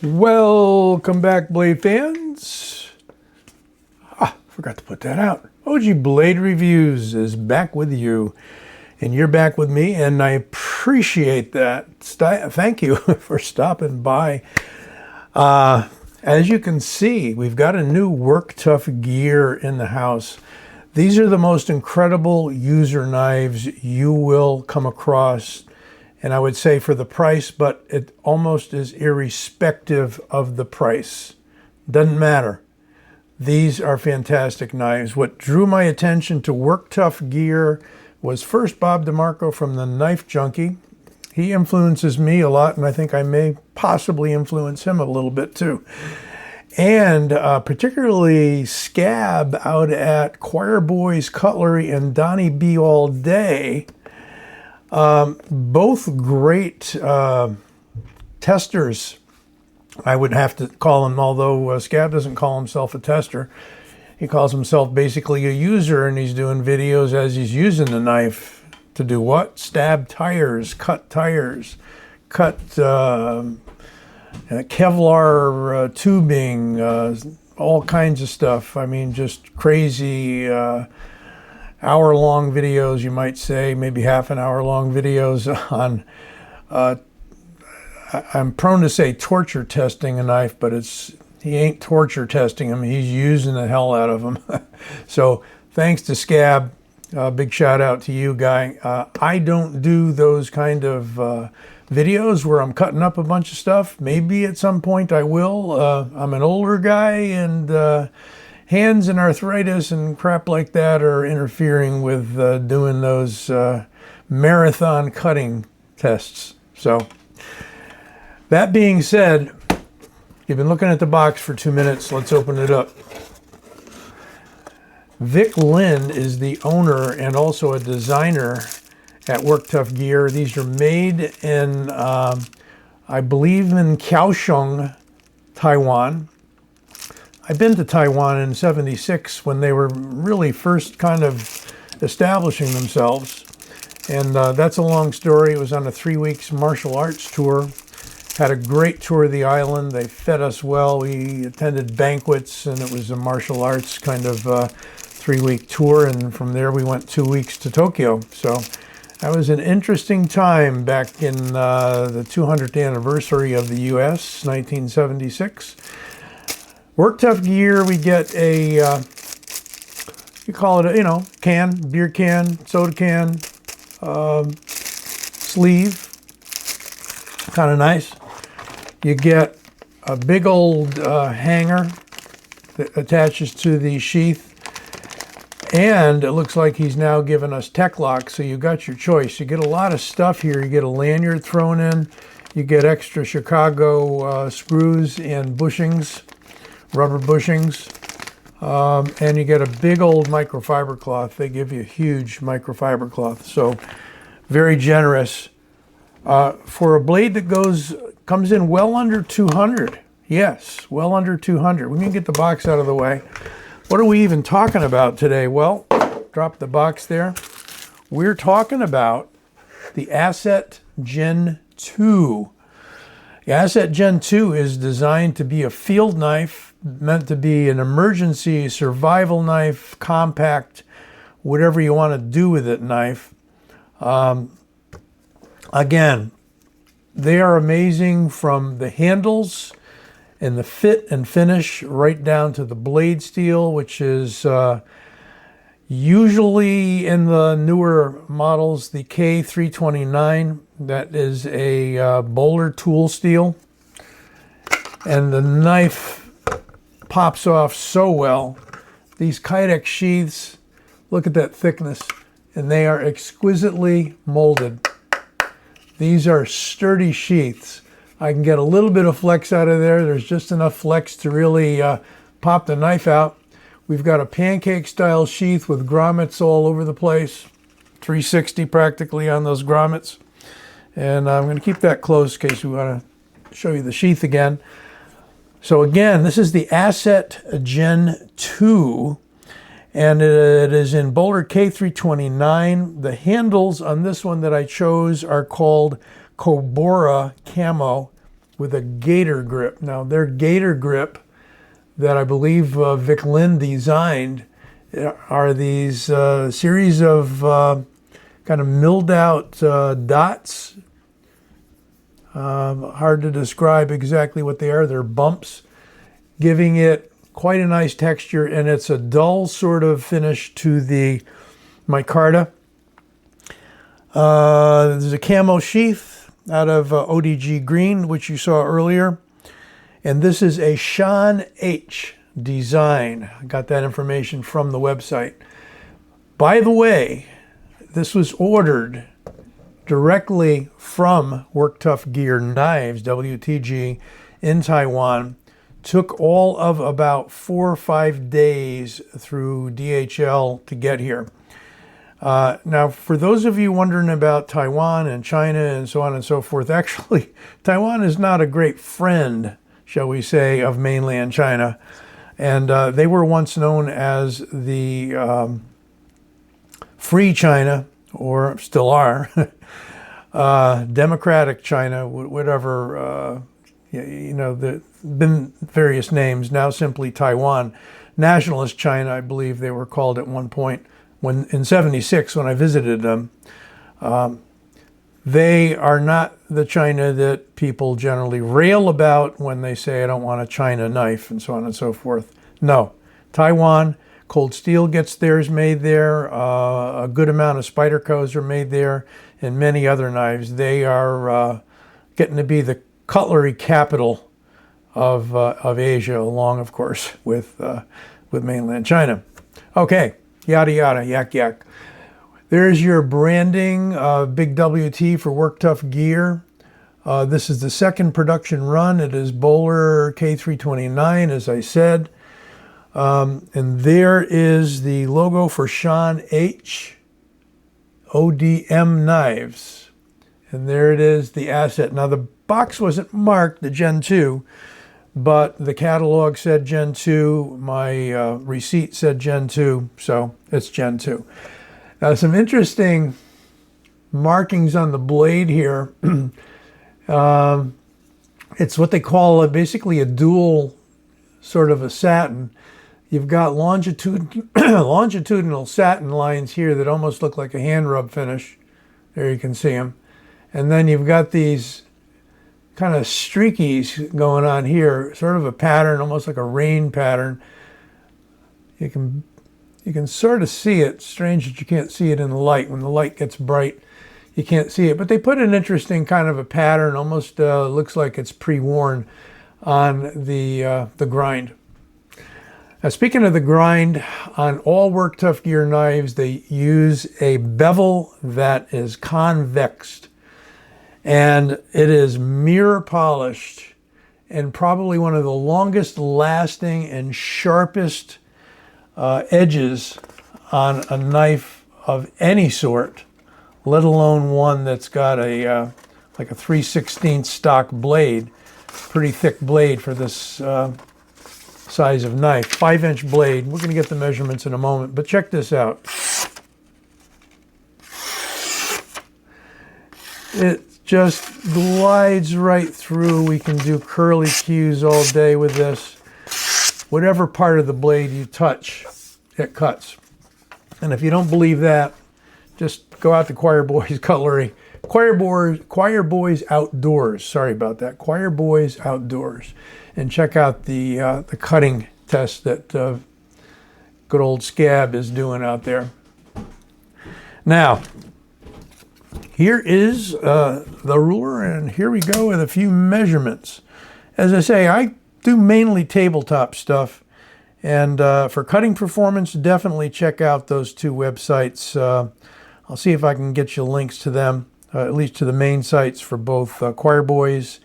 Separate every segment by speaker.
Speaker 1: Welcome back, Blade fans. Forgot to put that out. OG Blade Reviews is back with you, and you're back with me, and I appreciate that. Thank you for stopping by. As you can see, we've got a new Work Tuff gear in the house. These are the most incredible user knives you will come across, and I would say for the price, but it almost is irrespective of the price. Doesn't matter. These are fantastic knives. What drew my attention to Work Tuff gear was first Bob DeMarco from the Knife Junkie. He influences me a lot, and I think I may possibly influence him a little bit too. And particularly Scab out at Choir Boys Cutlery and Donnie B All Day. Both great testers, I would have to call him, although Scab doesn't call himself a tester. He calls himself basically a user, and he's doing videos as he's using the knife to do what? Stab tires, cut Kevlar tubing, all kinds of stuff. I mean, just crazy hour-long videos, you might say, maybe half an hour-long videos on, I'm prone to say torture testing a knife, but he ain't torture testing him, he's using the hell out of them. So thanks to Scab, big shout out to you, guy. I don't do those kind of videos where I'm cutting up a bunch of stuff. Maybe at some point I will. I'm an older guy, and hands and arthritis and crap like that are interfering with doing those marathon cutting tests. So that being said, you've been looking at the box for 2 minutes. Let's open it up. Vic Lin is the owner and also a designer at Work Tuff Gear. These are made in, I believe, in Kaohsiung, Taiwan. I've been to Taiwan in '76 when they were really first kind of establishing themselves. And that's a long story. It was on a 3 weeks martial arts tour. Had a great tour of the island. They fed us well. We attended banquets, and it was a martial arts kind of 3-week tour. And from there, we went 2 weeks to Tokyo. So that was an interesting time back in the 200th anniversary of the U.S., 1976. Work Tuff Gear, we get a, you call it a, can, beer can, soda can, sleeve. Kind of nice. You get a big old hanger that attaches to the sheath. And it looks like he's now given us tech lock, so you got your choice. You get a lot of stuff here. You get a lanyard thrown in. You get extra Chicago screws and bushings, rubber bushings. And you get a big old microfiber cloth. They give you a huge microfiber cloth. So very generous. For a blade that comes in well under 200. Yes, well under 200. We can get the box out of the way. What are we even talking about today? Well, drop the box there. We're talking about the Asset Gen 2. The Asset Gen 2 is designed to be a field knife, meant to be an emergency survival knife, compact, whatever you want to do with it knife. Again, they are amazing from the handles and the fit and finish right down to the blade steel, which is usually in the newer models, the K329. That is a Bowler tool steel. And the knife pops off so well. These Kydex sheaths, look at that thickness, and they are exquisitely molded. These are sturdy sheaths. I can get a little bit of flex out of there. There's just enough flex to really pop the knife out. We've got a pancake style sheath with grommets all over the place. 360 practically on those grommets. And I'm going to keep that close in case we want to show you the sheath again. So again, this is the Asset Gen 2. And it is in Boulder K329. The handles on this one that I chose are called Cobora Camo. with a gator grip. Now, their gator grip that I believe Vic Lynn designed are these series of kind of milled out dots. Hard to describe exactly what they are. They're bumps, giving it quite a nice texture, and it's a dull sort of finish to the micarta. There's a camo sheath out of ODG green, which you saw earlier. And this is a Sean H. design. I got that information from the website. By the way, this was ordered directly from Work Tuff Gear Knives, WTG, in Taiwan. Took all of about 4 or 5 days through DHL to get here. Now, for those of you wondering about Taiwan and China and so on and so forth, actually, Taiwan is not a great friend, shall we say, of mainland China. And they were once known as the Free China, or still are, Democratic China, whatever, you know, there's been various names, now simply Taiwan. Nationalist China, I believe they were called at one point. When in '76, when I visited them, they are not the China that people generally rail about when they say, I don't want a China knife, and so on and so forth. No, Taiwan, Cold Steel gets theirs made there. A good amount of Spydercos are made there, and many other knives. They are getting to be the cutlery capital of Asia, along, of course, with mainland China. Okay. Yada, yada, yak, yak. There's your branding, big WT for Work Tuff Gear. This is the second production run. It is Bowler K329, as I said. And there is the logo for Sean H. ODM Knives. And there it is, the asset. Now, the box wasn't marked, the Gen 2, but the catalog said Gen 2, my receipt said Gen 2, so it's Gen 2. Now, some interesting markings on the blade here. It's what they call basically a dual sort of a satin. You've got longitudinal satin lines here that almost look like a hand rub finish. There you can see them. And then you've got these kind of streakies going on here, sort of a pattern, almost like a rain pattern. You can sort of see it. Strange that you can't see it in the light. When the light gets bright, you can't see it. But they put an interesting kind of a pattern, almost looks like it's pre-worn on the grind. Now, speaking of the grind, on all Work Tuff Gear knives, they use a bevel that is convexed. And it is mirror polished and probably one of the longest lasting and sharpest edges on a knife of any sort, let alone one that's got a like a 3/16 stock blade, pretty thick blade for this size of knife, 5-inch blade. We're going to get the measurements in a moment, but check this out. It just glides right through. We can do curly cues all day with this. Whatever part of the blade you touch, it cuts. And if you don't believe that, just go out to Choir Boys Cutlery. Choir Boys Outdoors. Sorry about that. Choir Boys Outdoors. And check out the cutting test that good old Scab is doing out there. Now, here is the ruler, and here we go with a few measurements. As I say, I do mainly tabletop stuff, and for cutting performance, definitely check out those two websites. I'll see if I can get you links to them, at least to the main sites for both Choir Boys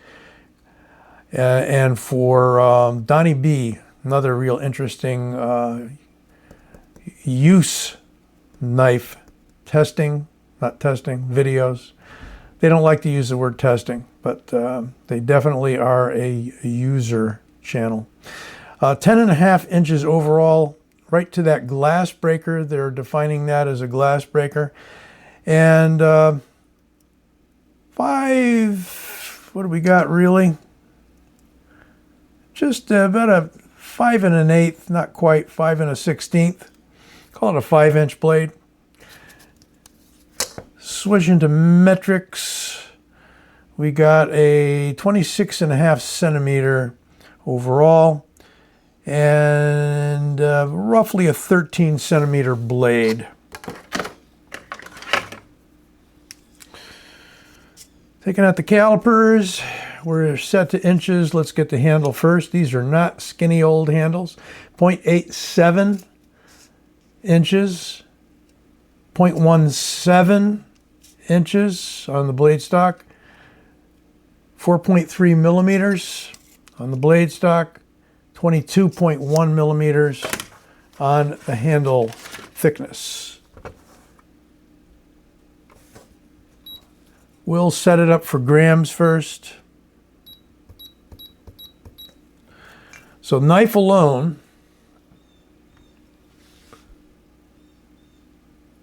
Speaker 1: and for Donnie B, another real interesting use knife testing. Not testing, videos. They don't like to use the word testing, but they definitely are a user channel. 10.5 inches overall, right to that glass breaker. They're defining that as a glass breaker. And 5, what do we got really? just about a 5 1/8, not quite 5 1/16. Call it a 5-inch blade. Switching to metrics, we got a 26.5 centimeter overall and roughly a 13 centimeter blade. Taking out the calipers, we're set to inches. Let's get the handle first. These are not skinny old handles. 0.87 inches, 0.17 inches on the blade stock, 4.3 millimeters on the blade stock, 22.1 millimeters on the handle thickness. We'll set it up for grams first. So knife alone,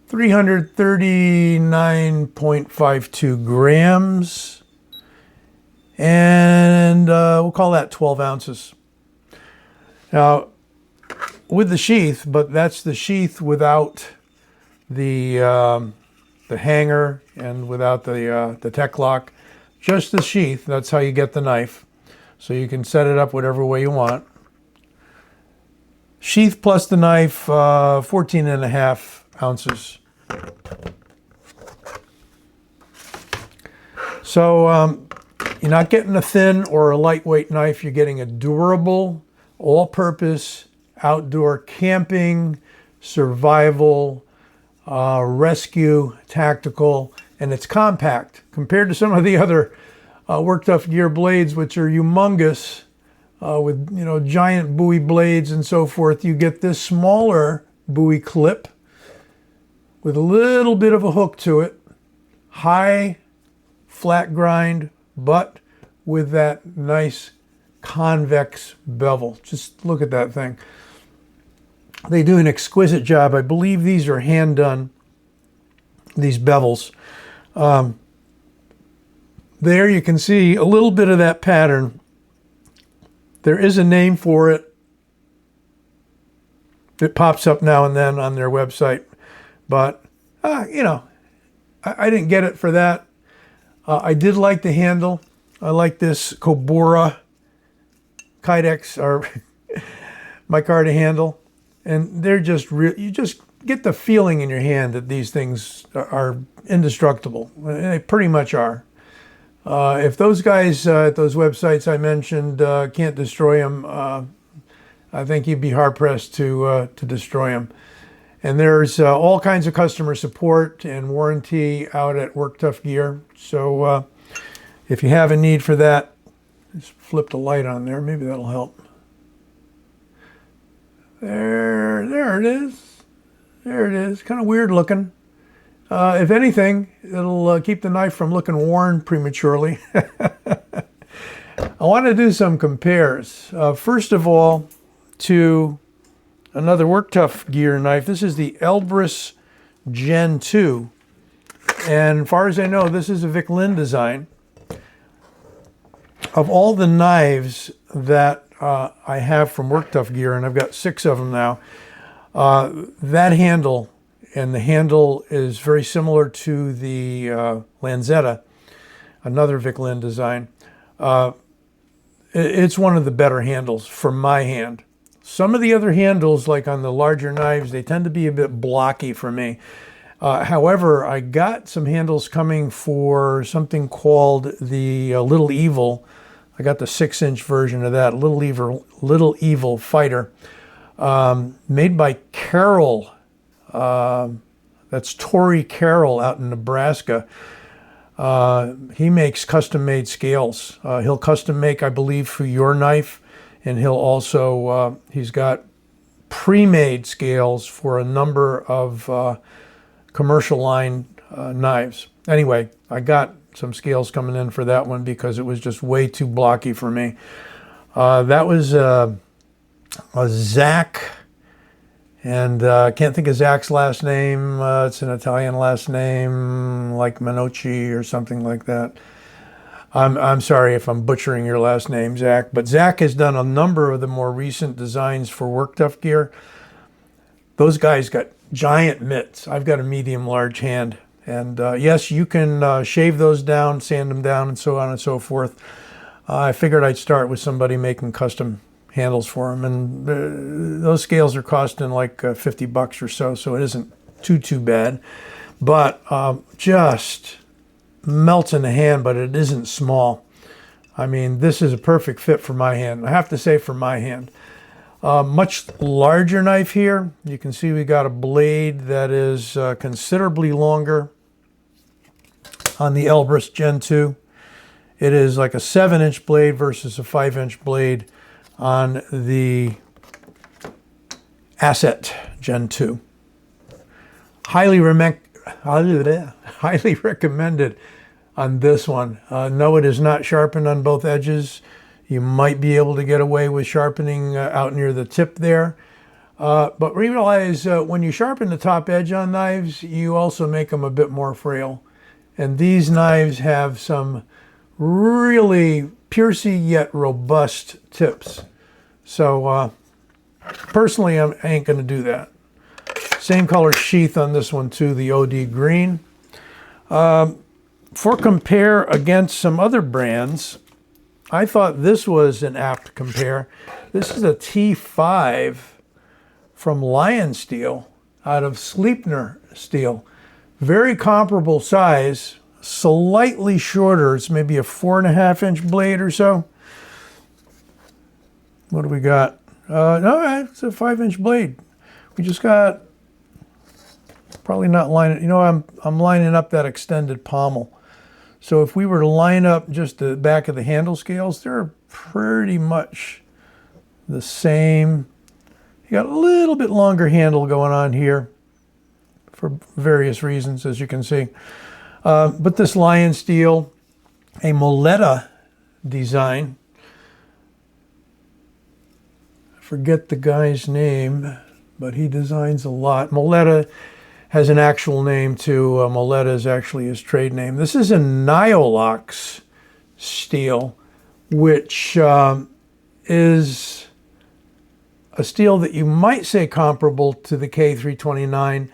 Speaker 1: 339.52 grams, and we'll call that 12 ounces. Now, with the sheath, but that's the sheath without the hanger and without the tech lock, just the sheath. That's how you get the knife. So you can set it up whatever way you want. Sheath plus the knife, 14.5 ounces. So you're not getting a thin or a lightweight knife. You're getting a durable, all-purpose, outdoor camping, survival, rescue, tactical, and it's compact compared to some of the other Work Tuff gear blades, which are humongous with giant buoy blades and so forth. You get this smaller buoy clip with a little bit of a hook to it, high flat grind, but with that nice convex bevel. Just look at that thing. They do an exquisite job. I believe these are hand done, these bevels. There you can see a little bit of that pattern. There is a name for it. It pops up now and then on their website. But, I didn't get it for that. I did like the handle. I like this Cobra Kydex or micarta handle. And they're just you just get the feeling in your hand that these things are indestructible. They pretty much are. If those guys at those websites I mentioned can't destroy them, I think you'd be hard-pressed to destroy them. And there's all kinds of customer support and warranty out at Work Tuff Gear. So if you have a need for that, just flip the light on there. Maybe that'll help. There it is. There it is. Kind of weird looking. If anything, it'll keep the knife from looking worn prematurely. I want to do some compares. First of all, to another Work Tuff Gear knife. This is the Elbrus Gen 2. And as far as I know, this is a Vic Lynn design. Of all the knives that I have from Work Tuff Gear, and I've got 6 of them now, that handle, and the handle is very similar to the Lanzetta, another Vic Lynn design. It's one of the better handles for my hand. Some of the other handles, like on the larger knives, they tend to be a bit blocky for me. However, I got some handles coming for something called the Little Evil. I got the 6-inch version of that, Little Evil Fighter, made by Carroll. That's Tory Carroll out in Nebraska. He makes custom-made scales. He'll custom make, I believe, for your knife, and he'll also, he's got pre-made scales for a number of commercial line knives. Anyway, I got some scales coming in for that one because it was just way too blocky for me. That was a Zach, and I can't think of Zach's last name. It's an Italian last name, like Minocci or something like that. I'm sorry if I'm butchering your last name, Zach, but Zach has done a number of the more recent designs for Work Tuff gear. Those guys got giant mitts. I've got a medium large hand. And yes, you can shave those down, sand them down, and so on and so forth. I figured I'd start with somebody making custom handles for them. And those scales are costing like $50 or so, so it isn't too bad. But just melts in the hand, but it isn't small. I mean, this is a perfect fit for my hand. I have to say, for my hand. Much larger knife here. You can see we got a blade that is considerably longer on the Elbrus Gen 2. It is like a 7-inch blade versus a 5-inch blade on the Asset Gen 2. Highly recommended on this one. No, it is not sharpened on both edges. You might be able to get away with sharpening out near the tip there. But realize when you sharpen the top edge on knives, you also make them a bit more frail. And these knives have some really piercy yet robust tips. So personally, I ain't going to do that. Same color sheath on this one too, the OD green. For compare against some other brands, I thought this was an apt compare. This is a T5 from Lion Steel out of Sleipner Steel. Very comparable size, slightly shorter. It's maybe a 4.5-inch blade or so. What do we got? No, it's a 5-inch blade. We just got, probably not lining, you know, I'm lining up that extended pommel. So if we were to line up just the back of the handle scales, they're pretty much the same. You got a little bit longer handle going on here for various reasons, as you can see. But this Lion Steel, a Moletta design. I forget the guy's name, but he designs a lot. Moletta has an actual name too. Moletta is actually his trade name. This is a Nyolox steel, which is a steel that you might say comparable to the K329.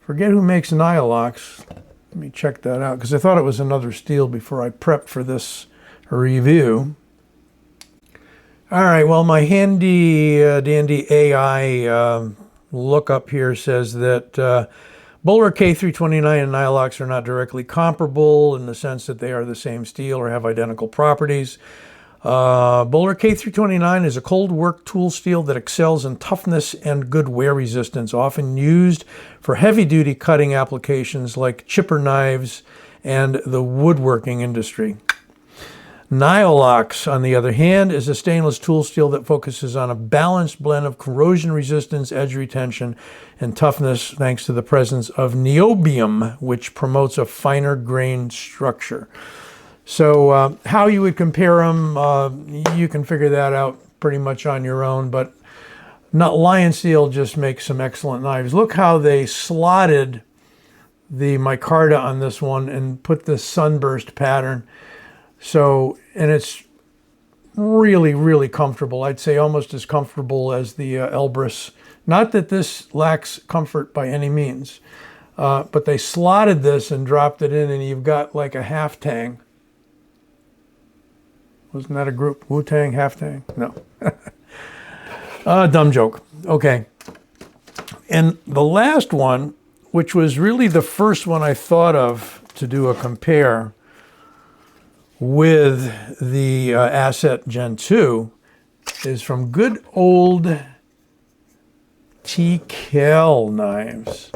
Speaker 1: Forget who makes Nyolox. Let me check that out, because I thought it was another steel before I prepped for this review. All right, well, my handy dandy AI lookup here says that Bowler K329 and Nyolox are not directly comparable in the sense that they are the same steel or have identical properties. Bowler K329 is a cold work tool steel that excels in toughness and good wear resistance, often used for heavy-duty cutting applications like chipper knives and the woodworking industry. Nyolox, on the other hand, is a stainless tool steel that focuses on a balanced blend of corrosion resistance, edge retention, and toughness thanks to the presence of niobium, which promotes a finer grain structure. So how you would compare them, you can figure that out pretty much on your own, but Lion Steel just makes some excellent knives. Look how they slotted the micarta on this one and put this sunburst pattern. So, and it's really, really comfortable. I'd say almost as comfortable as the Elbrus. Not that this lacks comfort by any means, but they slotted this and dropped it in, and you've got like a half tang. Wasn't that a group? Wu-Tang, half tang? No. Dumb joke. Okay. And the last one, which was really the first one I thought of to do a compare with the Asset Gen 2, is from good old TKL knives.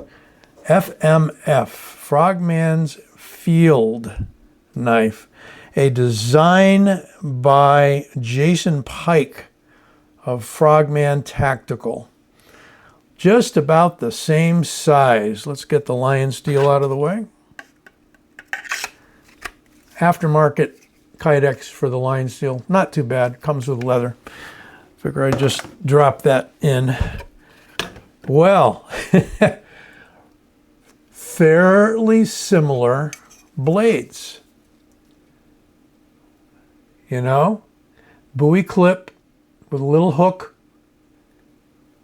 Speaker 1: FMF, Frogman's Field Knife. A design by Jason Pike of Frogman Tactical. Just about the same size. Let's get the Lion Steel out of the way. Aftermarket Kydex for the Lion Steel. Not too bad. Comes with leather. Figure I'd just drop that in. Well, fairly similar blades. You know, buoy clip with a little hook,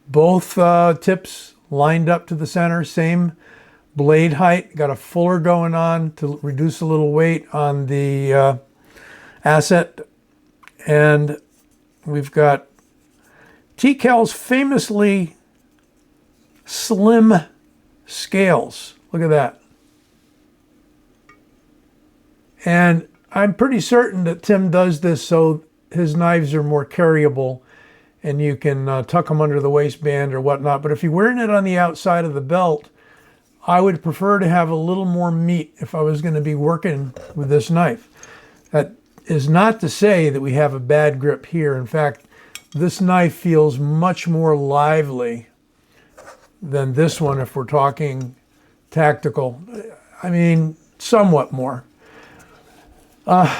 Speaker 1: both tips lined up to the center, same blade height, got a fuller going on to reduce a little weight on the asset. And we've got TCal's famously slim scales. Look at that. And I'm pretty certain that Tim does this so his knives are more carryable and you can tuck them under the waistband or whatnot. But if you're wearing it on the outside of the belt, I would prefer to have a little more meat if I was going to be working with this knife. That is not to say that we have a bad grip here. In fact, this knife feels much more lively than this one if we're talking tactical. I mean, somewhat more.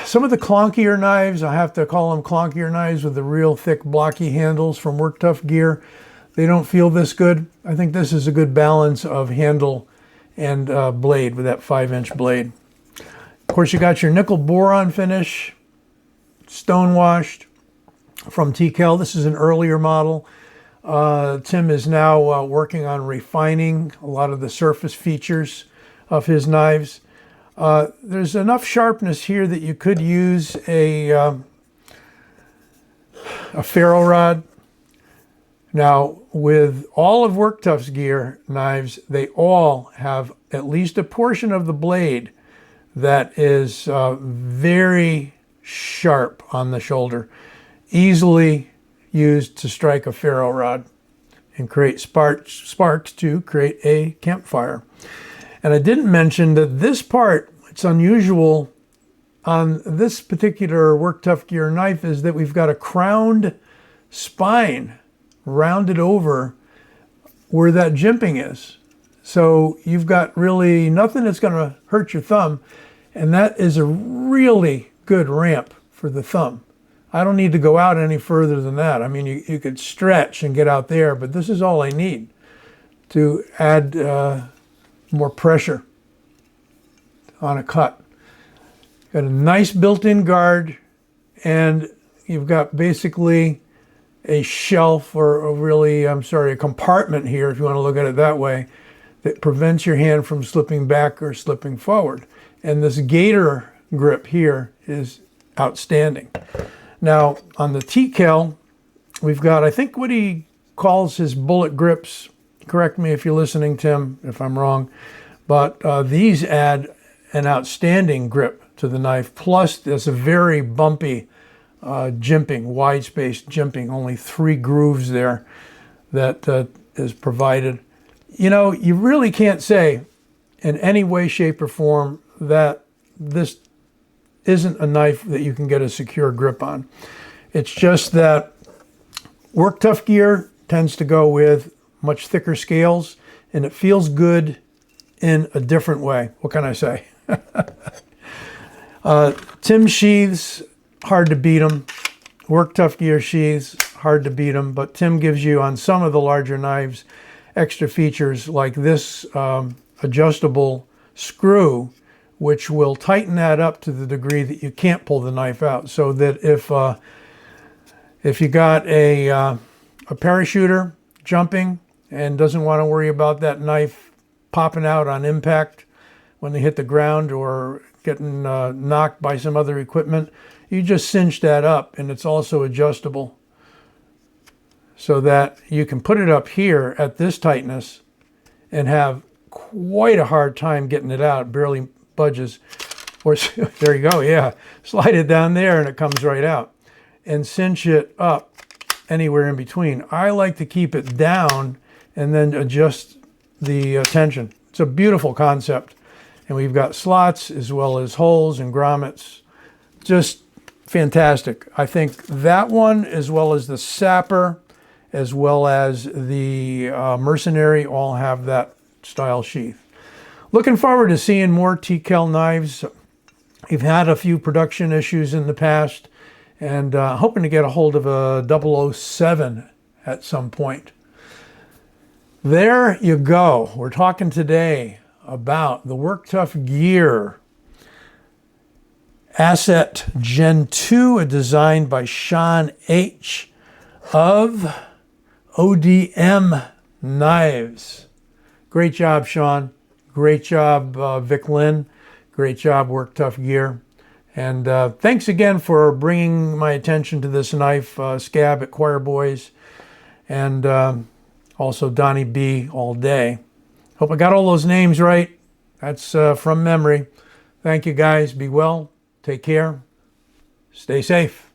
Speaker 1: Some of the clunkier knives, I have to call them clunkier knives with the real thick blocky handles from Work Tuff gear, they don't feel this good. I think this is a good balance of handle and blade with that 5-inch blade. Of course, you got your nickel boron finish, stonewashed from TCal. This is an earlier model. Tim is now working on refining a lot of the surface features of his knives. There's enough sharpness here that you could use a ferro rod. Now, with all of Work Tuff's gear knives, they all have at least a portion of the blade that is very sharp on the shoulder, easily used to strike a ferro rod and create sparks to create a campfire. And I didn't mention that this part, it's unusual on this particular Work Tuff gear knife, is that we've got a crowned spine rounded over where that jimping is. So you've got really nothing that's going to hurt your thumb, and that is a really good ramp for the thumb. I don't need to go out any further than that. I mean, you could stretch and get out there, but this is all I need to add more pressure on a cut. Got a nice built-in guard, and you've got basically a shelf, or a compartment here, if you want to look at it that way, that prevents your hand from slipping back or slipping forward. And this gator grip here is outstanding. Now, on the TCal, we've got, I think, what he calls his bullet grips. Correct me if you're listening, Tim, if I'm wrong. But these add an outstanding grip to the knife. Plus, there's a very bumpy jimping, wide-spaced jimping. Only 3 grooves there that is provided. You know, you really can't say in any way, shape, or form that this isn't a knife that you can get a secure grip on. It's just that Work Tuff gear tends to go with much thicker scales, and it feels good in a different way. What can I say? Tim sheaths, hard to beat them. Work Tuff gear sheaths, hard to beat them. But Tim gives you, on some of the larger knives, extra features like this adjustable screw, which will tighten that up to the degree that you can't pull the knife out. So that if you got a parachuter jumping and doesn't want to worry about that knife popping out on impact when they hit the ground or getting knocked by some other equipment, you just cinch that up, and it's also adjustable so that you can put it up here at this tightness and have quite a hard time getting it out. It barely budges. Or there you go, yeah. Slide it down there and it comes right out. And cinch it up anywhere in between. I like to keep it down and then adjust the tension. It's a beautiful concept. And we've got slots as well as holes and grommets. Just fantastic. I think that one, as well as the Sapper, as well as the Mercenary, all have that style sheath. Looking forward to seeing more TCal knives. We've had a few production issues in the past, and hoping to get a hold of a 007 at some point. There you go. We're talking today about the Work Tuff gear. Asset Gen 2, a design by Sean H. of ODM Knives. Great job, Sean. Great job, Vic Lynn. Great job, Work Tough Gear. And thanks again for bringing my attention to this knife, Scab at Choir Boys, and also Donnie B all day. Hope I got all those names right. That's from memory. Thank you, guys. Be well. Take care. Stay safe.